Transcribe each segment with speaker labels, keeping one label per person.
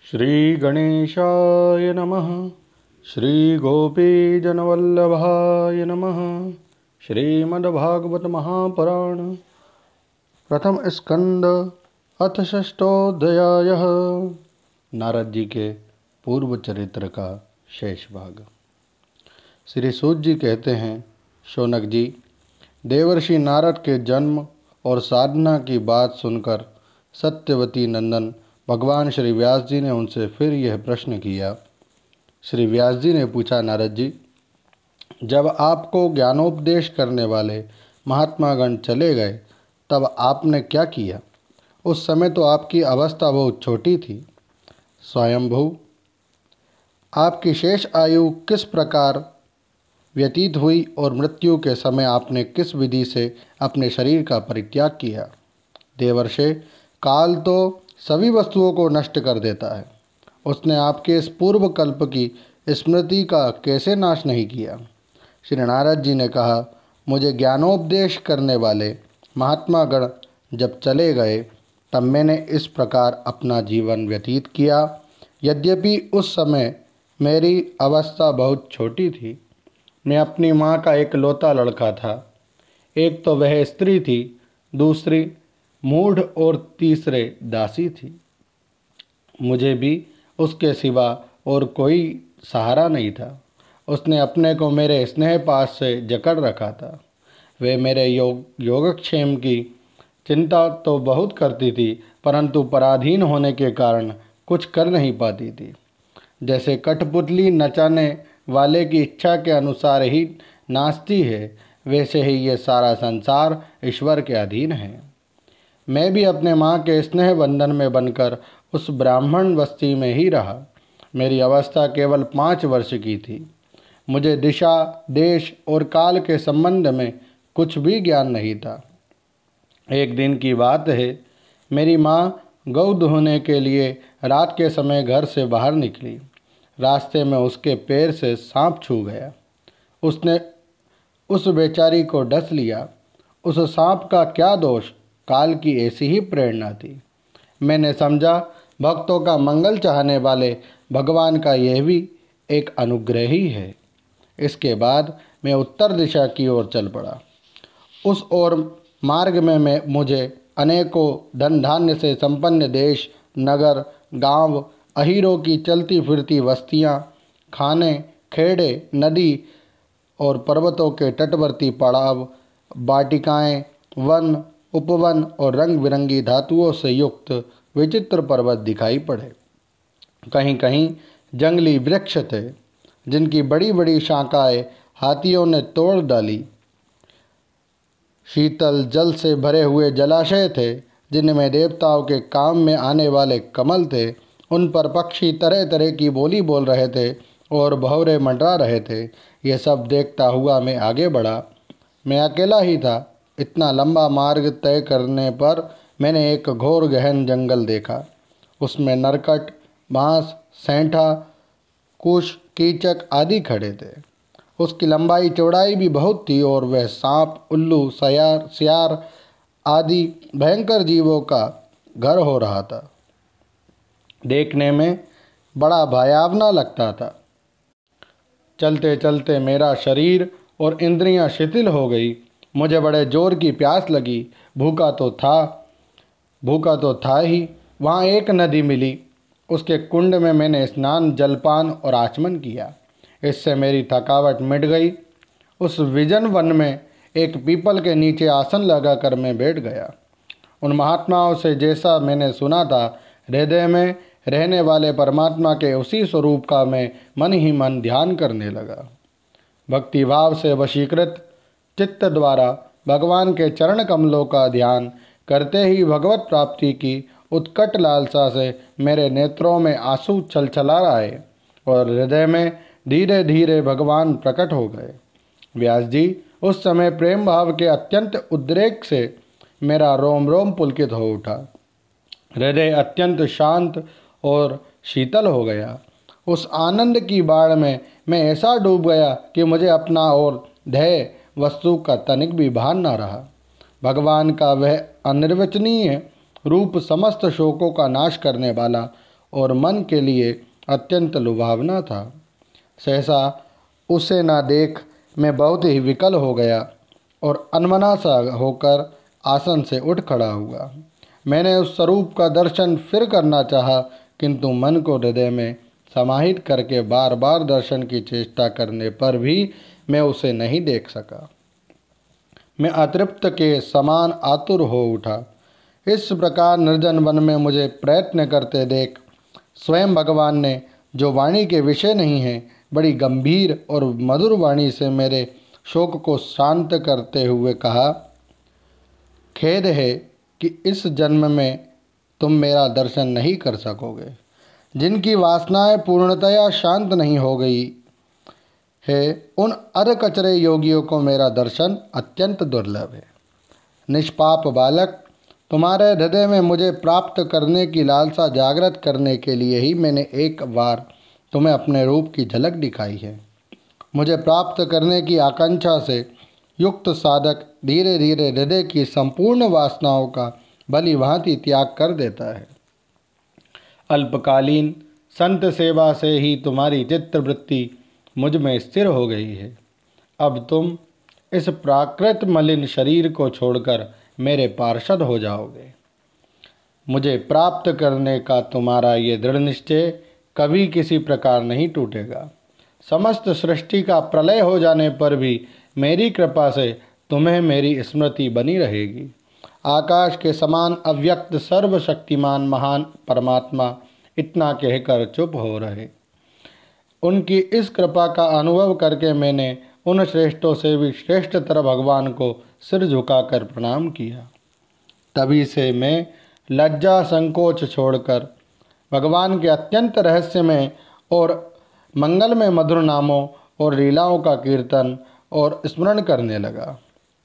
Speaker 1: श्रीगणेशाय नमः। श्रीगोपीजनवल्लभाय नमः। श्रीमद्भागवत महापुराण प्रथम स्कंद अथ षष्ठोऽध्याय। नारद जी के पूर्व चरित्र का शेष भाग। श्री सूत जी कहते हैं, शौनक जी, देवर्षि नारद के जन्म और साधना की बात सुनकर सत्यवती नंदन भगवान श्री व्यास जी ने उनसे फिर यह प्रश्न किया। श्री व्यास जी ने पूछा, नारद जी, जब आपको ज्ञानोपदेश करने वाले महात्मागण चले गए तब आपने क्या किया? उस समय तो आपकी अवस्था बहुत छोटी थी। स्वयंभू, आपकी शेष आयु किस प्रकार व्यतीत हुई और मृत्यु के समय आपने किस विधि से अपने शरीर का परित्याग किया? देवर्षे, काल तो सभी वस्तुओं को नष्ट कर देता है। उसने आपके इस पूर्व कल्प की स्मृति का कैसे नाश नहीं किया? श्री नारद जी ने कहा, मुझे ज्ञानोपदेश करने वाले महात्मागण जब चले गए तब मैंने इस प्रकार अपना जीवन व्यतीत किया। यद्यपि उस समय मेरी अवस्था बहुत छोटी थी। मैं अपनी माँ का एकलौता लड़का था। एक तो वह स्त्री थी, दूसरी मूढ़ और तीसरे दासी थी। मुझे भी उसके सिवा और कोई सहारा नहीं था। उसने अपने को मेरे स्नेह पास से जकड़ रखा था। वे मेरे योगक्षेम की चिंता तो बहुत करती थी, परंतु पराधीन होने के कारण कुछ कर नहीं पाती थी। जैसे कठपुतली नचाने वाले की इच्छा के अनुसार ही नाचती है, वैसे ही ये सारा संसार ईश्वर के अधीन है। मैं भी अपने माँ के स्नेह बंधन में बनकर उस ब्राह्मण बस्ती में ही रहा। मेरी अवस्था केवल 5 वर्ष की थी। मुझे दिशा, देश और काल के संबंध में कुछ भी ज्ञान नहीं था। एक दिन की बात है, मेरी माँ गौ दुहने के लिए रात के समय घर से बाहर निकली। रास्ते में उसके पैर से सांप छू गया। उसने उस बेचारी को डस लिया। उस सांप का क्या दोष? काल की ऐसी ही प्रेरणा थी। मैंने समझा, भक्तों का मंगल चाहने वाले भगवान का यह भी एक अनुग्रह ही है। इसके बाद मैं उत्तर दिशा की ओर चल पड़ा। उस ओर मार्ग में मुझे अनेकों धन धान्य से संपन्न देश, नगर, गांव, अहीरों की चलती फिरती बस्तियां, खाने, खेड़े, नदी और पर्वतों के तटवर्ती पड़ाव, वाटिकाएं, वन, उपवन और रंग बिरंगी धातुओं से युक्त विचित्र पर्वत दिखाई पड़े। कहीं कहीं जंगली वृक्ष थे, जिनकी बड़ी बड़ी शाखाएं हाथियों ने तोड़ डाली। शीतल जल से भरे हुए जलाशय थे, जिनमें देवताओं के काम में आने वाले कमल थे। उन पर पक्षी तरह तरह की बोली बोल रहे थे और भंवरे मंडरा रहे थे। यह सब देखता हुआ मैं आगे बढ़ा। मैं अकेला ही था। इतना लंबा मार्ग तय करने पर मैंने एक घोर गहन जंगल देखा। उसमें नरकट, बांस, सैंठा, कुश, कीचक आदि खड़े थे। उसकी लंबाई चौड़ाई भी बहुत थी और वह सांप, उल्लू, सियार आदि भयंकर जीवों का घर हो रहा था। देखने में बड़ा भयावना लगता था। चलते चलते मेरा शरीर और इंद्रियां शिथिल हो गई। मुझे बड़े जोर की प्यास लगी। भूखा तो था ही। वहाँ एक नदी मिली। उसके कुंड में मैंने स्नान, जलपान और आचमन किया। इससे मेरी थकावट मिट गई। उस विजन वन में एक पीपल के नीचे आसन लगाकर मैं बैठ गया। उन महात्माओं से जैसा मैंने सुना था, हृदय में रहने वाले परमात्मा के उसी स्वरूप का मैं मन ही मन ध्यान करने लगा। भक्तिभाव से वशीकृत चित्त द्वारा भगवान के चरण कमलों का ध्यान करते ही भगवत प्राप्ति की उत्कट लालसा से मेरे नेत्रों में आंसू छलछला आए और हृदय में धीरे धीरे भगवान प्रकट हो गए। व्यास जी, उस समय प्रेम भाव के अत्यंत उद्रेक से मेरा रोम रोम पुलकित हो उठा। हृदय अत्यंत शांत और शीतल हो गया। उस आनंद की बाढ़ में मैं ऐसा डूब गया कि मुझे अपना और ध्येय वस्तु का तनिक भी भान न रहा। भगवान का वह अनिर्वचनीय रूप समस्त शोकों का नाश करने वाला और मन के लिए अत्यंत लुभावना था। सहसा उसे न देख मैं बहुत ही विकल हो गया और अनमना सा होकर आसन से उठ खड़ा हुआ। मैंने उस स्वरूप का दर्शन फिर करना चाहा, किंतु मन को हृदय में समाहित करके बार बार दर्शन की चेष्टा करने पर भी मैं उसे नहीं देख सका। मैं अतृप्त के समान आतुर हो उठा। इस प्रकार निर्जन वन में मुझे प्रयत्न करते देख स्वयं भगवान ने, जो वाणी के विषय नहीं है, बड़ी गंभीर और मधुर वाणी से मेरे शोक को शांत करते हुए कहा, खेद है कि इस जन्म में तुम मेरा दर्शन नहीं कर सकोगे। जिनकी वासनाएं पूर्णतया शांत नहीं हो गई है, उन अधकचरे योगियों को मेरा दर्शन अत्यंत दुर्लभ है। निष्पाप बालक, तुम्हारे हृदय में मुझे प्राप्त करने की लालसा जागृत करने के लिए ही मैंने एक बार तुम्हें अपने रूप की झलक दिखाई है। मुझे प्राप्त करने की आकांक्षा से युक्त साधक धीरे धीरे हृदय की संपूर्ण वासनाओं का भली भांति त्याग कर देता है। अल्पकालीन संत सेवा से ही तुम्हारी चित्तवृत्ति मुझ में स्थिर हो गई है। अब तुम इस प्राकृत मलिन शरीर को छोड़कर मेरे पार्षद हो जाओगे। मुझे प्राप्त करने का तुम्हारा ये दृढ़ निश्चय कभी किसी प्रकार नहीं टूटेगा। समस्त सृष्टि का प्रलय हो जाने पर भी मेरी कृपा से तुम्हें मेरी स्मृति बनी रहेगी। आकाश के समान अव्यक्त सर्वशक्तिमान महान परमात्मा इतना कहकर चुप हो रहे। उनकी इस कृपा का अनुभव करके मैंने उन श्रेष्ठों से भी श्रेष्ठतर भगवान को सिर झुकाकर प्रणाम किया। तभी से मैं लज्जा संकोच छोड़कर भगवान के अत्यंत रहस्यमय और मंगलमय मधुर नामों और लीलाओं का कीर्तन और स्मरण करने लगा।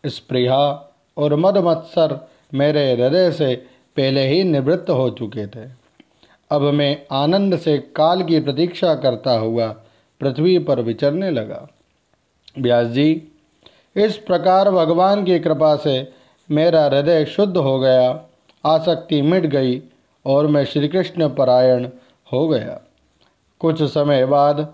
Speaker 1: स्पृहा और मदमत्सर मेरे हृदय से पहले ही निवृत्त हो चुके थे। अब मैं आनंद से काल की प्रतीक्षा करता हुआ पृथ्वी पर विचरने लगा। व्यास जी, इस प्रकार भगवान की कृपा से मेरा हृदय शुद्ध हो गया, आसक्ति मिट गई और मैं श्री कृष्ण परायण हो गया। कुछ समय बाद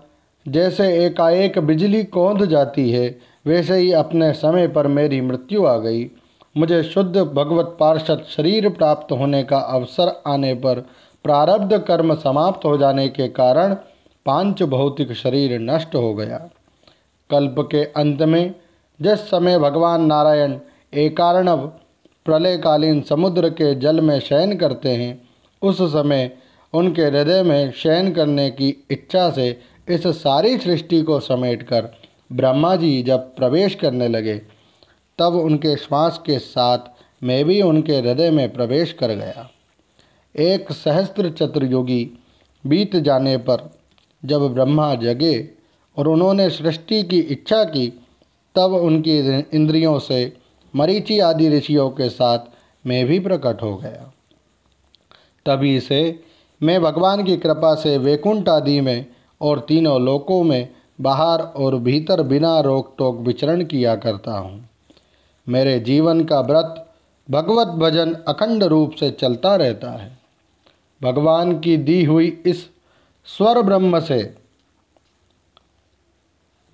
Speaker 1: जैसे एकाएक बिजली कौंध जाती है, वैसे ही अपने समय पर मेरी मृत्यु आ गई। मुझे शुद्ध भगवत पार्षद शरीर प्राप्त होने का अवसर आने पर प्रारब्ध कर्म समाप्त हो जाने के कारण पांच भौतिक शरीर नष्ट हो गया। कल्प के अंत में जिस समय भगवान नारायण एकार्णव प्रलयकालीन समुद्र के जल में शयन करते हैं, उस समय उनके हृदय में शयन करने की इच्छा से इस सारी सृष्टि को समेटकर ब्रह्मा जी जब प्रवेश करने लगे, तब उनके श्वास के साथ मैं भी उनके हृदय में प्रवेश कर गया। 1 सहस्त्र चतुर्युगी बीत जाने पर जब ब्रह्मा जगे और उन्होंने सृष्टि की इच्छा की, तब उनकी इंद्रियों से मरीचि आदि ऋषियों के साथ मैं भी प्रकट हो गया। तभी से मैं भगवान की कृपा से वैकुंठ आदि में और तीनों लोकों में बाहर और भीतर बिना रोक टोक विचरण किया करता हूँ। मेरे जीवन का व्रत भगवत भजन अखंड रूप से चलता रहता है। भगवान की दी हुई इस स्वर ब्रह्म से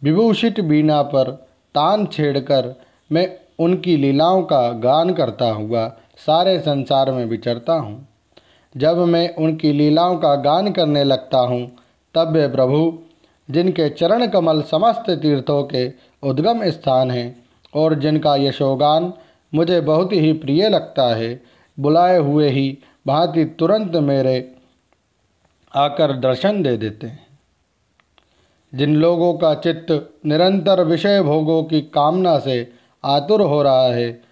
Speaker 1: विभूषित बीना पर तान छेड़कर मैं उनकी लीलाओं का गान करता हुआ सारे संसार में विचरता हूँ। जब मैं उनकी लीलाओं का गान करने लगता हूँ, तब वे प्रभु, जिनके चरण कमल समस्त तीर्थों के उद्गम स्थान हैं और जिनका यशोगान मुझे बहुत ही प्रिय लगता है, बुलाए हुए ही भांति तुरंत मेरे आकर दर्शन दे देते हैं। जिन लोगों का चित्त निरंतर विषय भोगों की कामना से आतुर हो रहा है,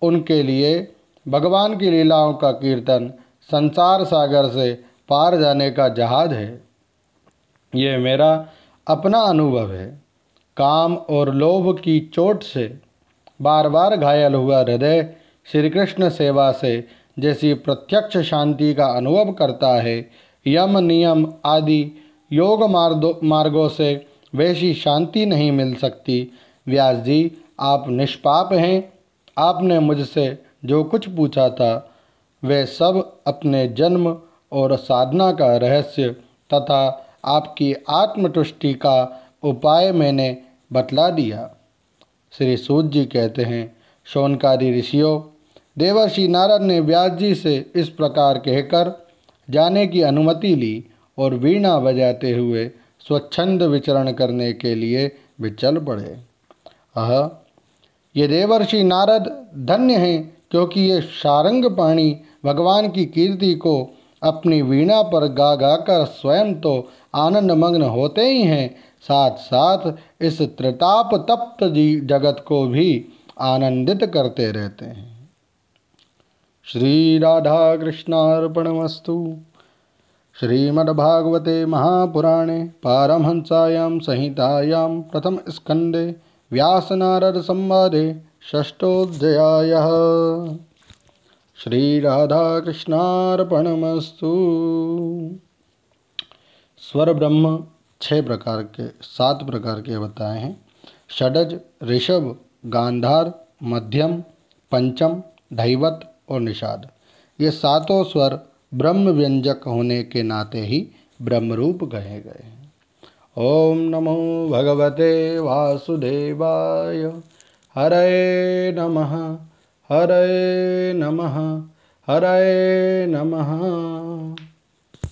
Speaker 1: उनके लिए भगवान की लीलाओं का कीर्तन संसार सागर से पार जाने का जहाज है। ये मेरा अपना अनुभव है। काम और लोभ की चोट से बार बार घायल हुआ हृदय श्री कृष्ण सेवा से जैसी प्रत्यक्ष शांति का अनुभव करता है, यम नियम आदि योग मार्गों से वैसी शांति नहीं मिल सकती। व्यास जी, आप निष्पाप हैं। आपने मुझसे जो कुछ पूछा था, वह सब अपने जन्म और साधना का रहस्य तथा आपकी आत्मतुष्टि का उपाय मैंने बतला दिया। श्री सूत जी कहते हैं, शौनकादि ऋषियों, देवर्षि नारद ने व्यास जी से इस प्रकार कहकर जाने की अनुमति ली और वीणा बजाते हुए स्वच्छंद विचरण करने के लिए विचल पड़े। ये देवर्षि नारद धन्य हैं, क्योंकि ये सारंग पाणी भगवान की कीर्ति को अपनी वीणा पर गा गाकर स्वयं तो आनंद मग्न होते ही हैं, साथ साथ इस त्रिताप तप्त जगत को भी आनंदित करते रहते हैं। श्री राधा कृष्णार्पणमस्तु। श्रीमद्भागवते महापुराणे पारमहंस्यां संहितायां प्रथम स्कंदे व्यासनारद संवादे षष्ठोऽध्यायः। श्री राधा कृष्णार्पणमस्तु। स्वर ब्रह्म 7 प्रकार के बताए हैं। षडज, ऋषभ, गांधार, मध्यम, पंचम, धैवत और निषाद। ये सातों स्वर ब्रह्म व्यंजक होने के नाते ही ब्रह्मरूप कहे गए हैं। ओम नमो भगवते वासुदेवाय। हरे नमः, हरे नमः, हरे नमः।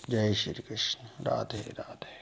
Speaker 1: जय श्री कृष्ण। राधे राधे।